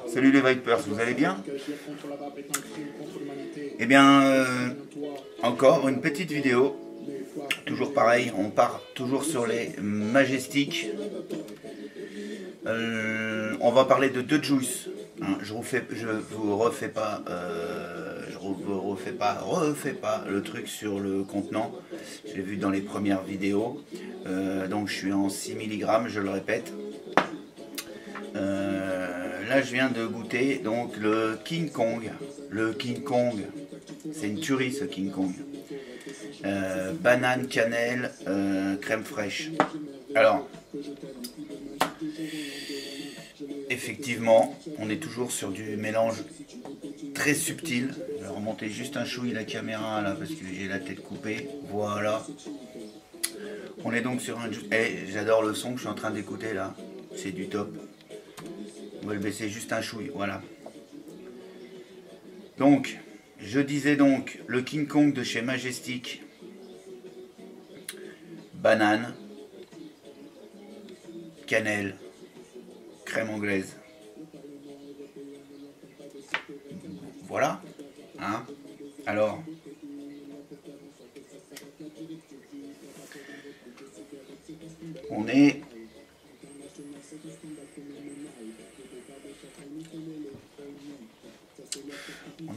Salut les Vipers, vous allez bien? Eh bien, encore une petite vidéo. Toujours pareil, on part toujours sur les Majestics. On va parler de deux Juice. Hein, je vous refais pas le truc sur le contenant. Je l'ai vu dans les premières vidéos. Donc je suis en 6 mg, je le répète. Là je viens de goûter donc le King Kong. Le King Kong, c'est une tuerie ce King Kong. Banane, cannelle, crème fraîche. Alors, effectivement, on est toujours sur du mélange très subtil. Je vais remonter juste un chouille la caméra là parce que j'ai la tête coupée. Voilà. On est donc sur un... j'adore le son que je suis en train d'écouter là. C'est du top. On va le baisser juste un chouille. Voilà. Donc, je disais donc le King Kong de chez Majestic. Banane, cannelle, crème anglaise. Voilà. Hein. Alors, on est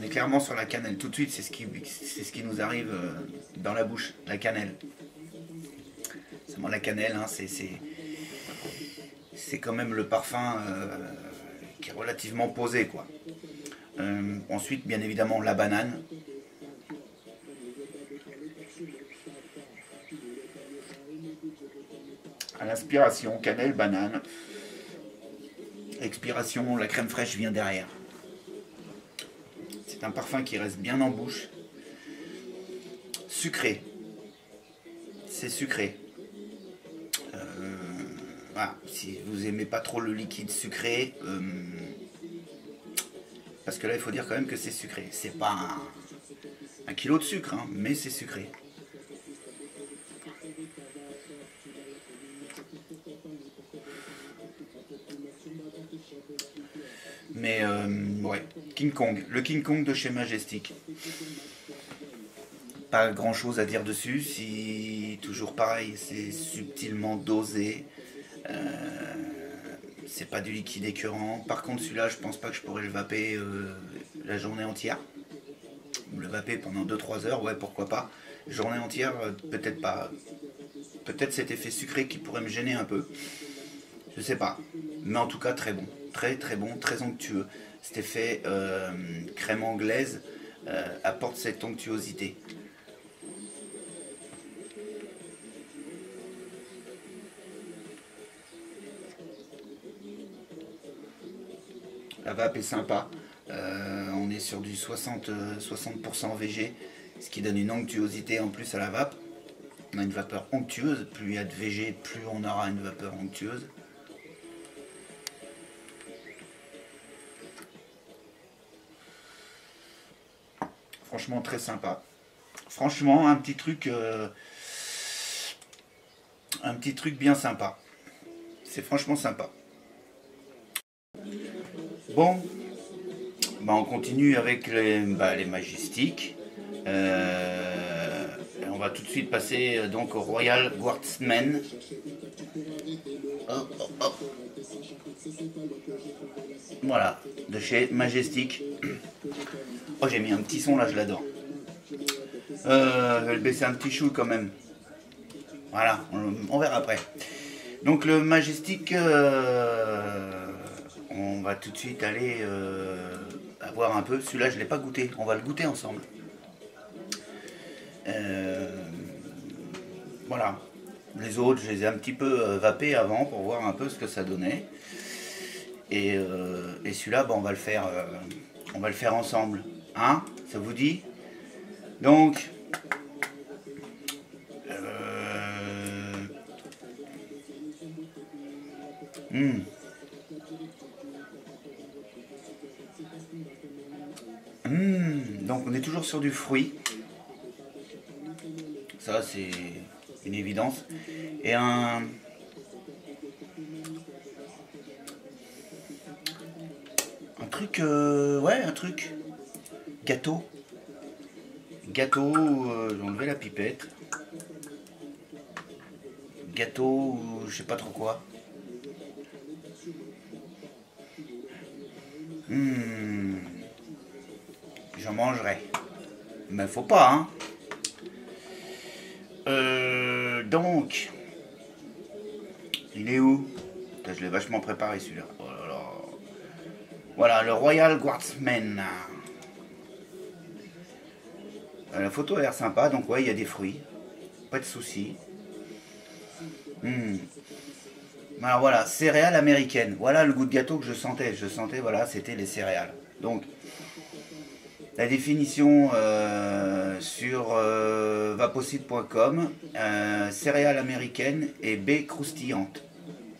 clairement sur la cannelle. Tout de suite, c'est ce qui nous arrive dans la bouche, la cannelle. Seulement la cannelle, hein, c'est quand même le parfum qui est relativement posé, quoi. Ensuite, bien évidemment, la banane. À l'inspiration, cannelle, banane. Expiration, la crème fraîche vient derrière. C'est un parfum qui reste bien en bouche. Sucré. C'est sucré. Voilà. Si vous aimez pas trop le liquide sucré, parce que là il faut dire quand même que c'est sucré. C'est pas un kilo de sucre, hein, mais c'est sucré. Mais ouais, King Kong, le King Kong de chez Majestic. Pas grand chose à dire dessus, si toujours pareil, c'est subtilement dosé. C'est pas du liquide écœurant. Par contre celui-là je pense pas que je pourrais le vaper la journée entière. Le vaper pendant 2-3 heures, ouais pourquoi pas. Journée entière, peut-être pas. Peut-être cet effet sucré qui pourrait me gêner un peu. Je sais pas. Mais en tout cas très bon. Très très bon, très onctueux. Cet effet crème anglaise apporte cette onctuosité. La vape est sympa. On est sur du 60% VG, ce qui donne une onctuosité en plus à la vape. On a une vapeur onctueuse. Plus il y a de VG, plus on aura une vapeur onctueuse. Franchement très sympa. Franchement un petit truc bien sympa. C'est franchement sympa. Bon, bah on continue avec les Majestics. On va tout de suite passer donc au Royal Guardsman. Oh, oh, oh. Voilà, de chez Majestic. Oh, j'ai mis un petit son là, je l'adore. Je vais le baisser un petit chou quand même. Voilà, on verra après. Donc le Majestic, on va tout de suite aller voir un peu. Celui-là, je ne l'ai pas goûté. On va le goûter ensemble. Voilà. Les autres, je les ai un petit peu vapés avant pour voir un peu ce que ça donnait. Et celui-là, on va le faire ensemble. Hein? Ça vous dit? Donc, donc on est toujours sur du fruit. Ça c'est une évidence. Et un Un truc, ouais, un truc. Gâteau. Gâteau, j'ai enlevé la pipette. Gâteau, je sais pas trop quoi. J'en mangerai. Mais faut pas, hein. Donc, il est où? Putain, je l'ai vachement préparé celui-là. Oh là là. Voilà, le Royal Guardsman. La photo a l'air sympa, donc ouais, il y a des fruits. Pas de soucis. Alors voilà, céréales américaines. Voilà le goût de gâteau que je sentais. Je sentais, voilà, c'était les céréales. Donc, la définition sur vaposite.com, céréales américaines et baies croustillantes.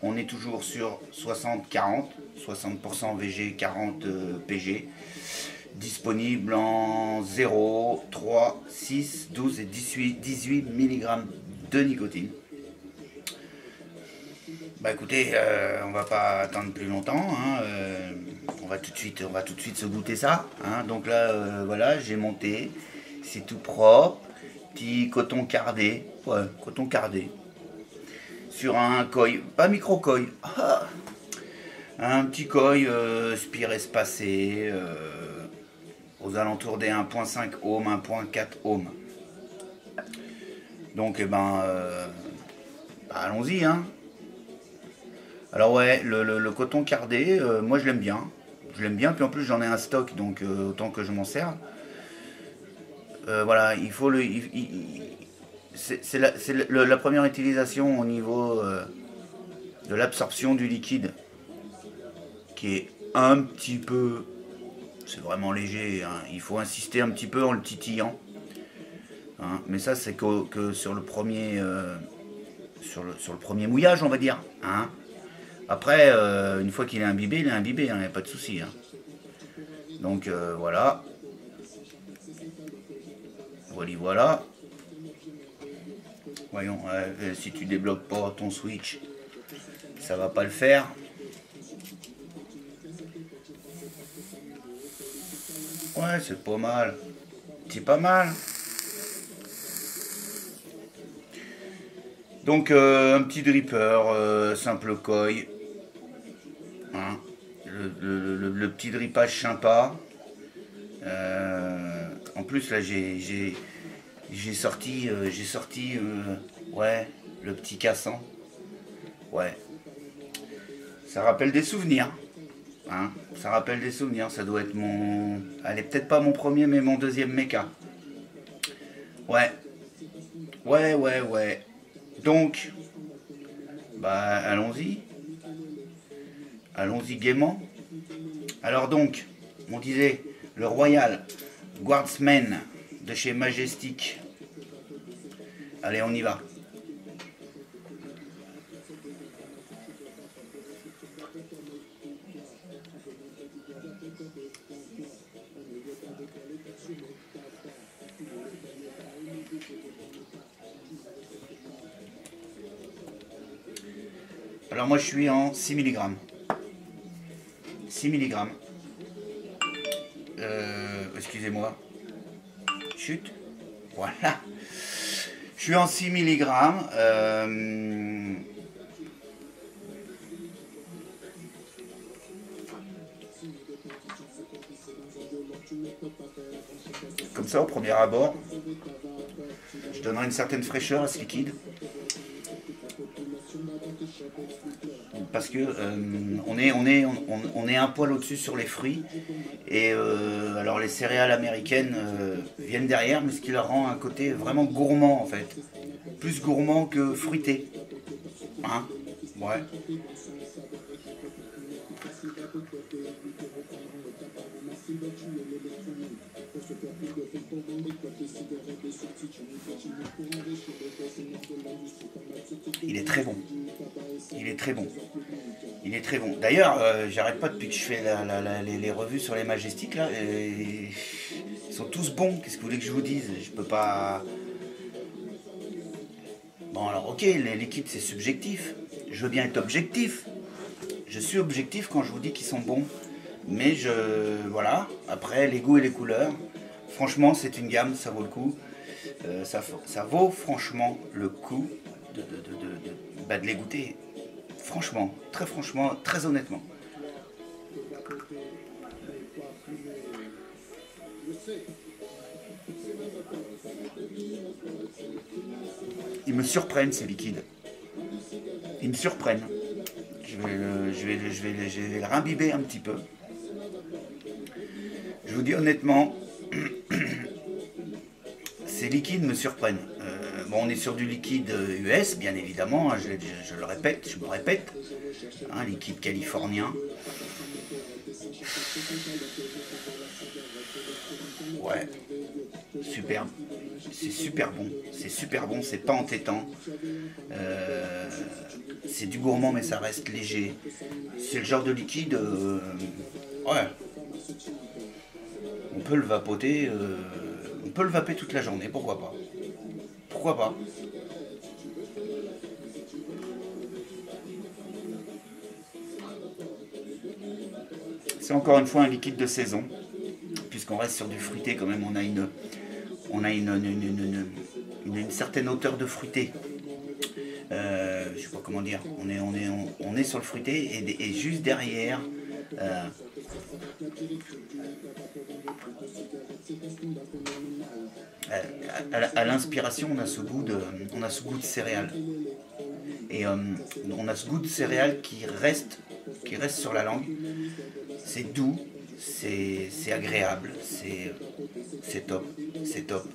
On est toujours sur 60-40, 60% VG, 40 PG. Disponible en 0, 3, 6, 12 et 18 mg de nicotine. Bah écoutez, on va pas attendre plus longtemps, hein, on va tout de suite se goûter ça, hein. Donc là, voilà, j'ai monté, c'est tout propre, petit coton cardé, ouais, coton cardé, sur un koi, pas micro koi, un petit koi spire espacé, aux alentours des 1.5 ohms, 1.4 ohms. Donc eh ben, bah, allons-y, hein. Alors ouais, le coton cardé, moi je l'aime bien. Je l'aime bien, puis en plus j'en ai un stock, donc autant que je m'en sers. Voilà, il faut le... c'est la première utilisation au niveau de l'absorption du liquide, qui est un petit peu... C'est vraiment léger, hein. Il faut insister un petit peu en le titillant. Hein. Mais ça c'est que sur le premier... sur le premier mouillage, on va dire. Hein. Après, une fois qu'il est imbibé, il est imbibé, il n'y a pas de souci. Hein. Donc voilà. Voilà. Voyons, si tu débloques pas ton switch, ça va pas le faire. Ouais, c'est pas mal. C'est pas mal. Donc un petit dripper, simple koi. Hein, le petit drippage sympa. En plus là j'ai sorti ouais, le petit cassant. Ouais. Ça rappelle des souvenirs. Hein, ça rappelle des souvenirs. Ça doit être mon... Allez, peut-être pas mon premier, mais mon deuxième méca. Ouais. Ouais. Donc, bah allons-y. Allons-y gaiement. Alors donc, on disait le Royal Guardsman de chez Majestic. Allez, on y va. Alors moi je suis en 6 mg. 6 mg. Excusez-moi. Chut. Voilà. Je suis en 6 mg. Comme ça au premier abord. Je donnerai une certaine fraîcheur à ce liquide. Parce que on est un poil au-dessus sur les fruits. Et alors les céréales américaines viennent derrière, mais ce qui leur rend un côté vraiment gourmand en fait. Plus gourmand que fruité. Hein? Ouais. Il est très bon. Il est très bon. Il est très bon. D'ailleurs, j'arrête pas depuis que je fais les revues sur les Majestiques là. Ils sont tous bons. Qu'est-ce que vous voulez que je vous dise? Je peux pas. Bon alors ok, les liquides c'est subjectif. Je veux bien être objectif. Je suis objectif quand je vous dis qu'ils sont bons. Mais voilà, après les goûts et les couleurs, franchement c'est une gamme, ça vaut le coup. Ça vaut franchement le coup de les goûter. Franchement, très honnêtement. Ils me surprennent ces liquides. Ils me surprennent. Je vais les rimbiber un petit peu. Je vous dis honnêtement, ces liquides me surprennent. Bon, on est sur du liquide US, bien évidemment, hein, je me répète, un liquide californien. Ouais, superbe. C'est super bon, c'est pas entêtant. C'est du gourmand, mais ça reste léger. C'est le genre de liquide, ouais. On peut le vapoter, on peut le vaper toute la journée, pourquoi pas. Pourquoi pas. C'est encore une fois un liquide de saison, puisqu'on reste sur du fruité quand même, on a une certaine hauteur de fruité. Je sais pas comment dire, on est sur le fruité et juste derrière, à l'inspiration, on a ce goût de céréales. Et on a ce goût de céréales qui reste sur la langue. C'est doux, c'est agréable, c'est top, c'est top.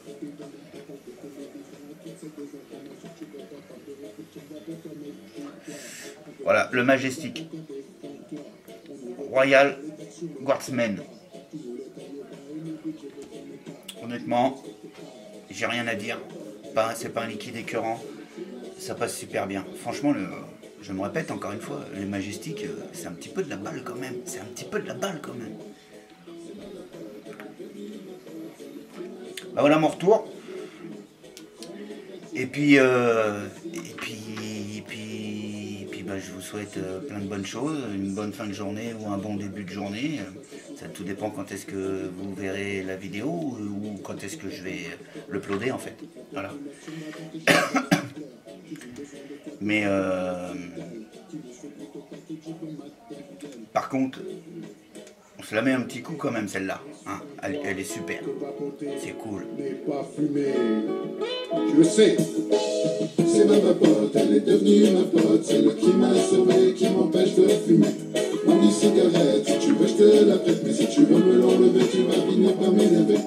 Voilà, le Majestic Royal Guardsman. Honnêtement, j'ai rien à dire. C'est pas un liquide écœurant. Ça passe super bien. Franchement, je me répète encore une fois, le Majestic, c'est un petit peu de la balle quand même. C'est un petit peu de la balle quand même. Bah voilà mon retour. Et puis bah, je vous souhaite plein de bonnes choses, une bonne fin de journée ou un bon début de journée. Ça tout dépend quand est-ce que vous verrez la vidéo ou quand est-ce que je vais l'uploader en fait. Voilà. Mais par contre, on se la met un petit coup quand même celle-là. Hein. Elle est super. C'est cool. Je le sais. C'est ma pote, elle est devenue ma pote. C'est le qui m'a sauvé, qui m'empêche de fumer. Mon e-cigarette, si tu veux je te la prête. Mais si tu veux me l'enlever, tu vas finir par m'énerver.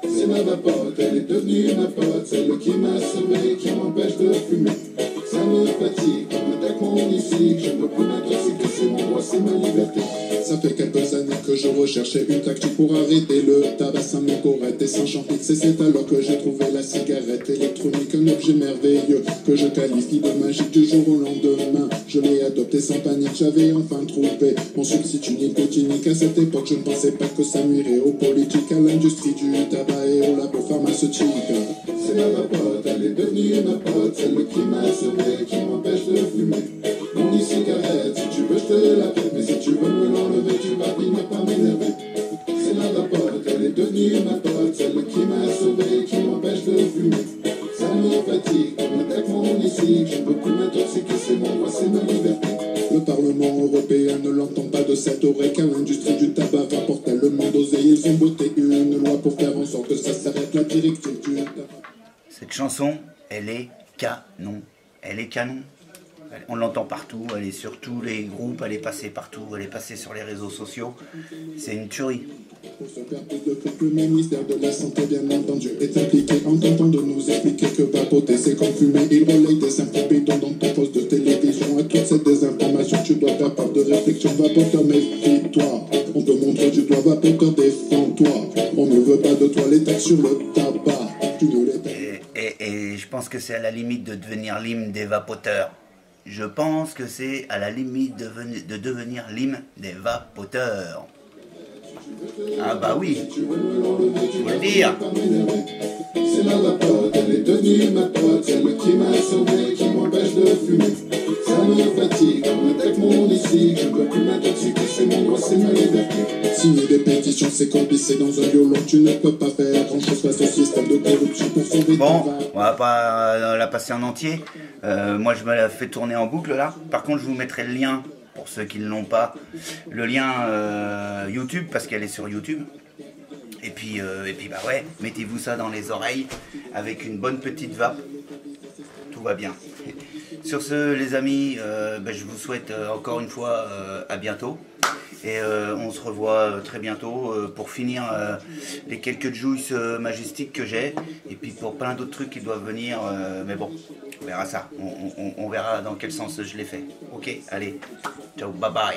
C'est ma pote, elle est devenue ma pote. C'est le qui m'a sauvé, qui m'empêche de fumer. Ça me fatigue, comme attaque mon ici. Je veux plus m'intoxiquer, c'est mon droit, c'est ma liberté. Ça fait quelques années que je recherchais une tactique pour arrêter le tabac sans correct et sans champix. C'est alors que j'ai trouvé la cigarette électronique, un objet merveilleux que je qualifie de magique du jour au lendemain. Je l'ai adopté sans panique, j'avais enfin trouvé mon substitut nicotinique. À cette époque, je ne pensais pas que ça nuirait aux politiques, à l'industrie du tabac et au labo pharmaceutique. C'est ma pote, elle est devenue ma pote, celle qui m'a sauvé, qui m'empêche de fumer. Mon e-cigarette, si tu veux je te la prête, mais si tu veux me l'enlever, tu vas finir par m'énerver. C'est ma pote, elle est devenue ma pote, celle qui m'a sauvé, qui m'empêche de fumer. Ça me fatigue, comme attaque mon ici, je peux plus m'intoxiquer, c'est mon droit, c'est ma liberté. Le Parlement européen ne l'entend pas de cette oreille, car l'industrie du tabac rapporte tellement d'oseille. Ils ont voté une loi pour faire en sorte que ça s'arrête, la directive du tabac. Cette chanson, elle est canon. Elle est canon. On l'entend partout, elle est sur tous les groupes, elle est passée partout, elle est passée sur les réseaux sociaux. C'est une tuerie. Pour se faire plus de trucs, le ministère de la Santé, bien entendu, est impliqué en tentant de nous expliquer que vapoter c'est comme fumer. Il relaye des simples bidons dans ton poste de télévision. À toutes ces désinformations, tu dois faire part de réflexion. Vapoteur, méfie-toi. On te montre du doigt, vapoteur, défends-toi. On ne veut pas de toi les taxes sur le tabac. Tu ne les et je pense que c'est à la limite de devenir l'hymne des vapoteurs. Je pense que c'est à la limite de devenir l'hymne des vapoteurs. Ah bah oui, faut le dire. C'est ma pote, elle est devenue ma pote, celle qui m'a sauvé, qui m'empêche de fumer. Ça me fatigue, on attaque mon ici, je ne peux plus m'intoxiquer, c'est mon droit, c'est ma liberté. Signer des pétitions, c'est comme pisser dans un violon, tu ne peux pas faire grand chose face au système de corruption pour sauver Bon, ta on va pas la passer en entier. Moi, je me la fais tourner en boucle là. Par contre, je vous mettrai le lien, pour ceux qui ne l'ont pas, le lien YouTube, parce qu'elle est sur YouTube. Et puis bah ouais, mettez-vous ça dans les oreilles avec une bonne petite vape. Tout va bien. Sur ce, les amis, je vous souhaite encore une fois à bientôt. Et on se revoit très bientôt pour finir les quelques juice majestiques que j'ai. Et puis pour plein d'autres trucs qui doivent venir. Mais bon, on verra ça. On verra dans quel sens je les fais. Ok, allez. Ciao, bye bye.